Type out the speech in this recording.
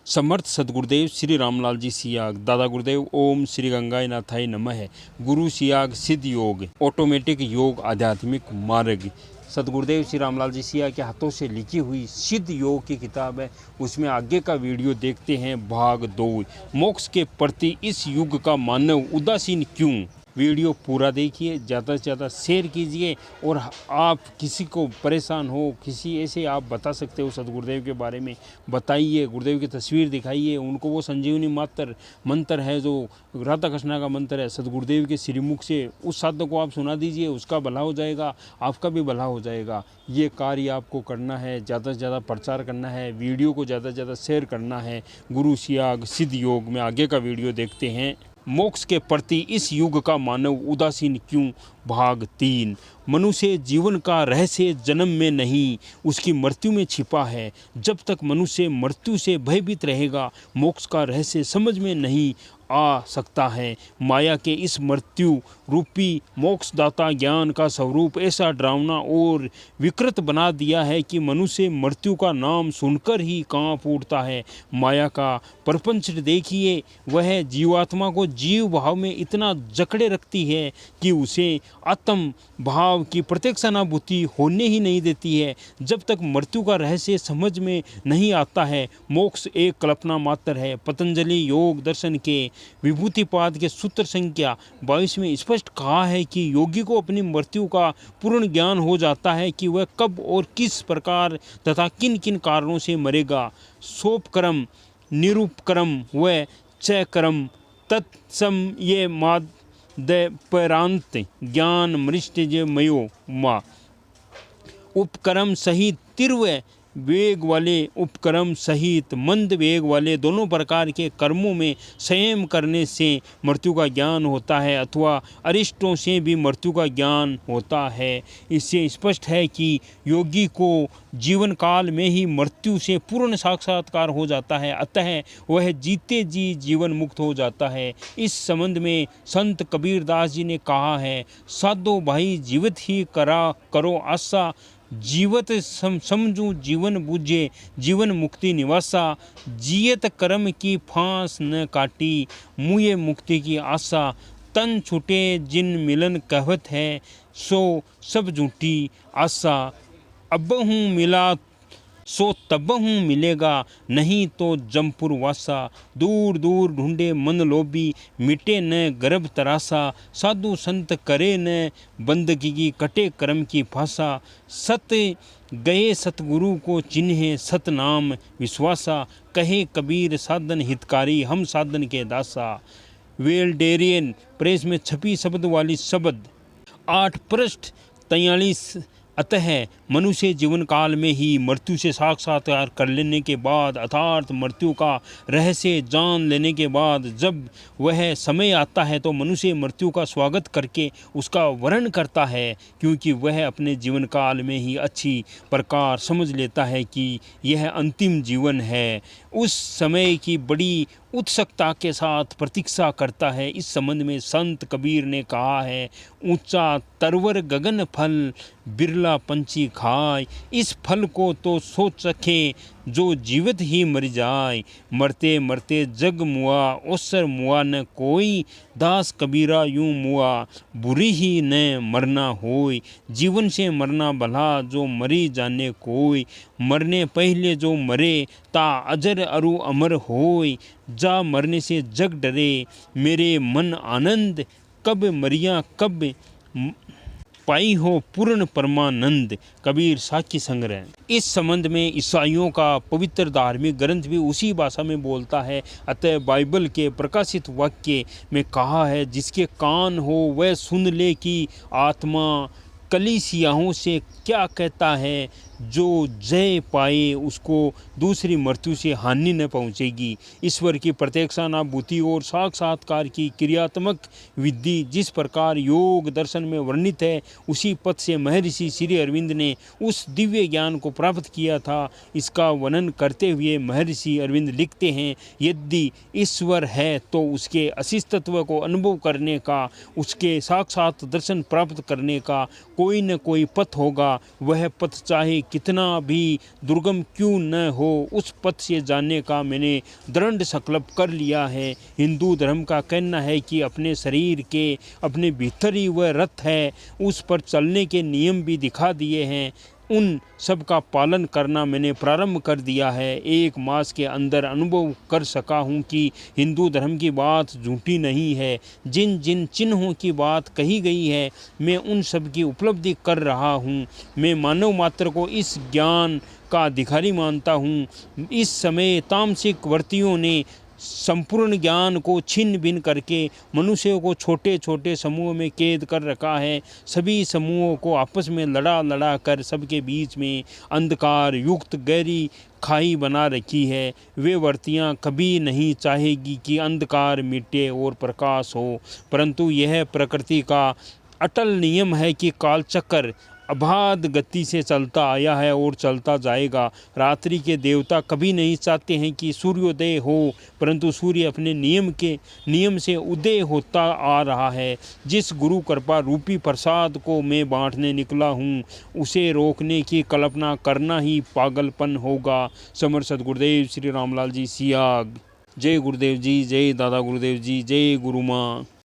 समर्थ सदगुरुदेव श्री रामलाल जी सियाग दादा गुरुदेव ओम श्री गंगाय नाथाय नमः। गुरु सियाग सिद्ध योग ऑटोमेटिक योग आध्यात्मिक मार्ग सदगुरुदेव श्री रामलाल जी सियाग के हाथों से लिखी हुई सिद्ध योग की किताब है। उसमें आगे का वीडियो देखते हैं। भाग 2 मोक्ष के प्रति इस युग का मानव उदासीन क्यों। वीडियो पूरा देखिए, ज़्यादा से ज़्यादा शेयर कीजिए। और आप किसी को परेशान हो, किसी ऐसे आप बता सकते हो सदगुरुदेव के बारे में बताइए, गुरुदेव की तस्वीर दिखाइए उनको। वो संजीवनी मंत्र है जो राधा कृष्णा का मंत्र है, सदगुरुदेव के श्रीमुख से उस साधक को आप सुना दीजिए, उसका भला हो जाएगा, आपका भी भला हो जाएगा। ये कार्य आपको करना है, ज़्यादा से ज़्यादा प्रचार करना है, वीडियो को ज़्यादा से ज़्यादा शेयर करना है। गुरु सियाग सिद्ध योग में आगे का वीडियो देखते हैं। मोक्ष के प्रति इस युग का मानव उदासीन क्यों। भाग 3 मनुष्य जीवन का रहस्य जन्म में नहीं उसकी मृत्यु में छिपा है। जब तक मनुष्य मृत्यु से भयभीत रहेगा मोक्ष का रहस्य समझ में नहीं आ सकता है। माया के इस मृत्यु रूपी मोक्षदाता ज्ञान का स्वरूप ऐसा डरावना और विकृत बना दिया है कि मनुष्य मृत्यु का नाम सुनकर ही कांप उठता है। माया का प्रपंच देखिए, वह जीवात्मा को जीव भाव में इतना जकड़े रखती है कि उसे आत्म भाव की प्रत्यक्षानुभूति होने ही नहीं देती है। जब तक मृत्यु का रहस्य समझ में नहीं आता है मोक्ष एक कल्पना मात्र है। पतंजलि योग दर्शन के विभूतिपाद के सूत्र संख्या 22 में स्पष्ट कहा है कि योगी को अपनी मृत्यु का पूर्ण ज्ञान हो जाता है कि वह कब और किस प्रकार तथा किन किन कारणों से मरेगा। सोपक्रम निरूपक्रम व चक्रम तत्सम ये माद दपरांत ज्ञान मृष्टमयो मा उपक्रम सहित तीव्र वेग वाले उपक्रम सहित मंद वेग वाले दोनों प्रकार के कर्मों में संयम करने से मृत्यु का ज्ञान होता है अथवा अरिष्टों से भी मृत्यु का ज्ञान होता है। इससे स्पष्ट है कि योगी को जीवन काल में ही मृत्यु से पूर्ण साक्षात्कार हो जाता है, अतः वह जीते जी जीवन मुक्त हो जाता है। इस संबंध में संत कबीरदास जी ने कहा है, साधो भाई जीवित ही करो आशा, जीवत समझू जीवन बूझे जीवन मुक्ति निवासा, जियत कर्म की फांस न काटी मुए मुक्ति की आशा, तन छूटे जिन मिलन कहवत है सो सब झूठी आशा, अबहूँ मिला सो तबहूँ मिलेगा नहीं तो जमपुर वासा, दूर दूर ढूंढे मन लोभी मिटे न गर्भ तरासा, साधु संत करे न बंदगी की कटे कर्म की फांसा, सत गए सतगुरु को चिन्हे सत नाम विश्वासा, कहे कबीर साधन हितकारी हम साधन के दासा। वेल्डेरियन प्रेस में छपी शब्द वाली शब्द 8 पृष्ठ 43। अतः मनुष्य जीवन काल में ही मृत्यु से साक्षात्कार कर लेने के बाद अर्थात मृत्यु का रहस्य जान लेने के बाद जब वह समय आता है तो मनुष्य मृत्यु का स्वागत करके उसका वर्ण करता है, क्योंकि वह अपने जीवन काल में ही अच्छी प्रकार समझ लेता है कि यह अंतिम जीवन है। उस समय की बड़ी उत्सुकता के साथ प्रतीक्षा करता है। इस संबंध में संत कबीर ने कहा है, ऊंचा तरवर गगन फल बिरला पंछी खाए, इस फल को तो सोच सके जो जीवित ही मर जाए, मरते मरते जग मुआ ओसर मुआ न कोई, दास कबीरा यूं मुआ बुरी ही न मरना होय, जीवन से मरना भला जो मरी जाने कोई, मरने पहले जो मरे ता अजर अरु अमर होय, जा मरने से जग डरे मेरे मन आनंद, कब मरिया कब पाई हो पूर्ण परमानंद। कबीर साखी संग्रह। इस संबंध में ईसाइयों का पवित्र धार्मिक ग्रंथ भी उसी भाषा में बोलता है। अतः बाइबल के प्रकाशित वाक्य में कहा है, जिसके कान हो वह सुन ले कि आत्मा कलीसियाओं से क्या कहता है, जो जय पाए उसको दूसरी मृत्यु से हानि न पहुंचेगी। ईश्वर की प्रत्यक्षानुभूति और साक्षात्कार की क्रियात्मक विधि जिस प्रकार योग दर्शन में वर्णित है, उसी पथ से महर्षि श्री अरविंद ने उस दिव्य ज्ञान को प्राप्त किया था। इसका वर्णन करते हुए महर्षि अरविंद लिखते हैं, यदि ईश्वर है तो उसके अस्तित्व को अनुभव करने का, उसके साक्षात दर्शन प्राप्त करने का कोई न कोई पथ होगा। वह पथ चाहे कितना भी दुर्गम क्यों न हो, उस पथ से जाने का मैंने दृढ़ संकल्प कर लिया है। हिंदू धर्म का कहना है कि अपने शरीर के अपने भीतर ही वह रथ है, उस पर चलने के नियम भी दिखा दिए हैं। उन सब का पालन करना मैंने प्रारंभ कर दिया है। 1 मास के अंदर अनुभव कर सका हूँ कि हिंदू धर्म की बात झूठी नहीं है। जिन जिन चिन्हों की बात कही गई है, मैं उन सब की उपलब्धि कर रहा हूँ। मैं मानव मात्र को इस ज्ञान का अधिकारी मानता हूँ। इस समय तामसिक वर्तियों ने संपूर्ण ज्ञान को छिन्न भिन्न करके मनुष्यों को छोटे छोटे समूह में कैद कर रखा है। सभी समूहों को आपस में लड़ा लड़ा कर सबके बीच में अंधकार युक्त गहरी खाई बना रखी है। वे वर्तियाँ कभी नहीं चाहेगी कि अंधकार मिटे और प्रकाश हो, परंतु यह प्रकृति का अटल नियम है कि कालचक्र अबाध गति से चलता आया है और चलता जाएगा। रात्रि के देवता कभी नहीं चाहते हैं कि सूर्योदय हो, परंतु सूर्य अपने नियम से उदय होता आ रहा है। जिस गुरु कृपा रूपी प्रसाद को मैं बांटने निकला हूँ, उसे रोकने की कल्पना करना ही पागलपन होगा। समर्थ सद्गुरुदेव श्री रामलाल जी सियाग। जय गुरुदेव जी, जय दादा गुरुदेव जी, जय गुरु माँ।